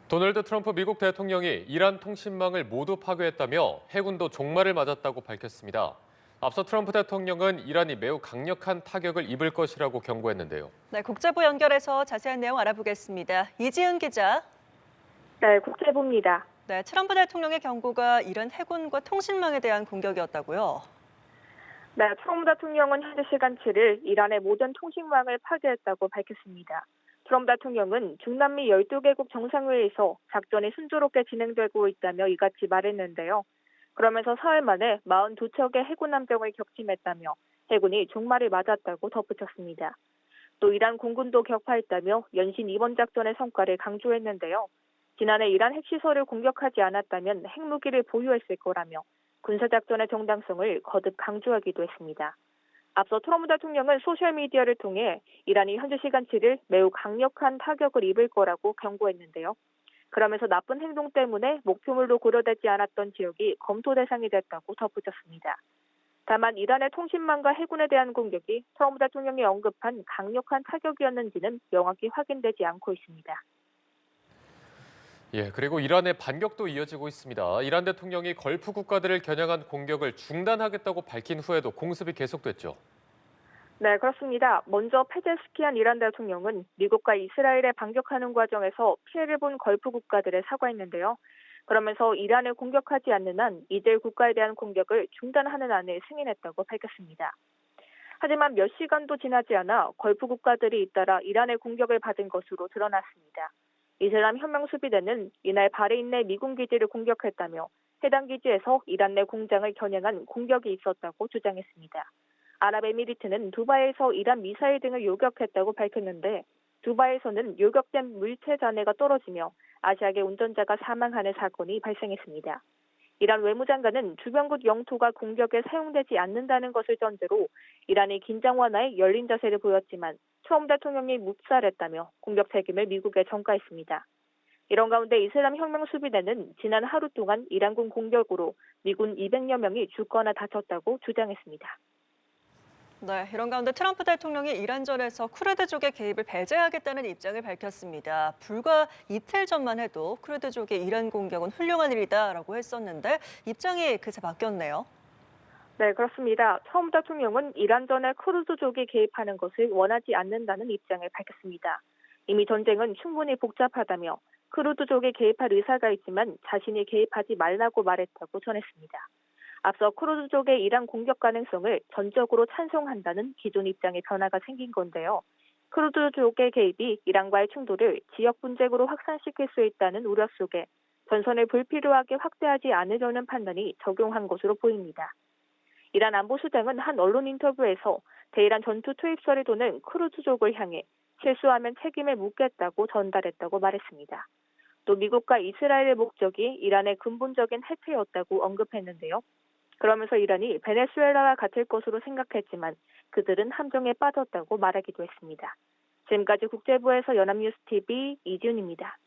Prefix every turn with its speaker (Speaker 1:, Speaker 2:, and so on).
Speaker 1: 도널드 트럼프 미국 대통령이 이란 통신망을 모두 파괴했다며 해군도 종말을 맞았다고 밝혔습니다. 앞서 트럼프 대통령은 이란이 매우 강력한 타격을 입을 것이라고 경고했는데요.
Speaker 2: 네, 국제부 연결해서 자세한 내용 알아보겠습니다. 이지은 기자.
Speaker 3: 네, 국제부입니다.
Speaker 2: 네, 트럼프 대통령의 경고가 이란 해군과 통신망에 대한 공격이었다고요?
Speaker 3: 네, 트럼프 대통령은 현지 시간 7일 이란의 모든 통신망을 파괴했다고 밝혔습니다. 트럼프 대통령은 중남미 12개국 정상회의에서 작전이 순조롭게 진행되고 있다며 이같이 말했는데요. 그러면서 사흘 만에 42척의 해군 함정을 격침했다며 해군이 종말을 맞았다고 덧붙였습니다. 또 이란 공군도 격파했다며 연신 이번 작전의 성과를 강조했는데요. 지난해 이란 핵시설을 공격하지 않았다면 핵무기를 보유했을 거라며 군사작전의 정당성을 거듭 강조하기도 했습니다. 앞서 트럼프 대통령은 소셜미디어를 통해 이란이 현지 시간 7일 매우 강력한 타격을 입을 거라고 경고했는데요. 그러면서 나쁜 행동 때문에 목표물로 고려되지 않았던 지역이 검토 대상이 됐다고 덧붙였습니다. 다만 이란의 통신망과 해군에 대한 공격이 트럼프 대통령이 언급한 강력한 타격이었는지는 명확히 확인되지 않고 있습니다.
Speaker 1: 그리고 이란의 반격도 이어지고 있습니다. 이란 대통령이 걸프 국가들을 겨냥한 공격을 중단하겠다고 밝힌 후에도 공습이 계속됐죠.
Speaker 3: 네, 그렇습니다. 먼저 페제스키안 이란 대통령은 미국과 이스라엘에 반격하는 과정에서 피해를 본 걸프 국가들에 사과했는데요. 그러면서 이란을 공격하지 않는 한 이들 국가에 대한 공격을 중단하는 안을 승인했다고 밝혔습니다. 하지만 몇 시간도 지나지 않아 걸프 국가들이 잇따라 이란의 공격을 받은 것으로 드러났습니다. 이슬람 혁명수비대는 이날 바레인 내 미군 기지를 공격했다며 해당 기지에서 이란 내 공장을 겨냥한 공격이 있었다고 주장했습니다. 아랍에미리트는 두바이에서 이란 미사일 등을 요격했다고 밝혔는데 두바이에서는 요격된 물체 잔해가 떨어지며 아시아계 운전자가 사망하는 사건이 발생했습니다. 이란 외무장관은 주변국 영토가 공격에 사용되지 않는다는 것을 전제로 이란이 긴장 완화에 열린 자세를 보였지만 트럼프 대통령이 묵살했다며 공격 책임을 미국에 전가했습니다. 이런 가운데 이슬람 혁명수비대는 지난 하루 동안 이란군 공격으로 미군 200여 명이 죽거나 다쳤다고 주장했습니다.
Speaker 2: 네, 이런 가운데 트럼프 대통령이 이란전에서 쿠르드족의 개입을 배제하겠다는 입장을 밝혔습니다. 불과 이틀 전만 해도 쿠르드족의 이란 공격은 훌륭한 일이다라고 했었는데 입장이 그새 바뀌었네요.
Speaker 3: 네, 그렇습니다. 트럼프 대통령은 이란전에 쿠르드족이 개입하는 것을 원하지 않는다는 입장을 밝혔습니다. 이미 전쟁은 충분히 복잡하다며 쿠르드족이 개입할 의사가 있지만 자신이 개입하지 말라고 말했다고 전했습니다. 앞서 쿠르드족의 이란 공격 가능성을 전적으로 찬성한다는 기존 입장의 변화가 생긴 건데요. 쿠르드족의 개입이 이란과의 충돌을 지역 분쟁으로 확산시킬 수 있다는 우려 속에 전선을 불필요하게 확대하지 않으려는 판단이 적용한 것으로 보입니다. 이란 안보수장은 한 언론 인터뷰에서 대이란 전투 투입설이 도는 쿠르드족을 향해 실수하면 책임을 묻겠다고 전달했다고 말했습니다. 또 미국과 이스라엘의 목적이 이란의 근본적인 해체였다고 언급했는데요. 그러면서 이란이 베네수엘라와 같을 것으로 생각했지만 그들은 함정에 빠졌다고 말하기도 했습니다. 지금까지 국제부에서 연합뉴스TV 이지훈입니다.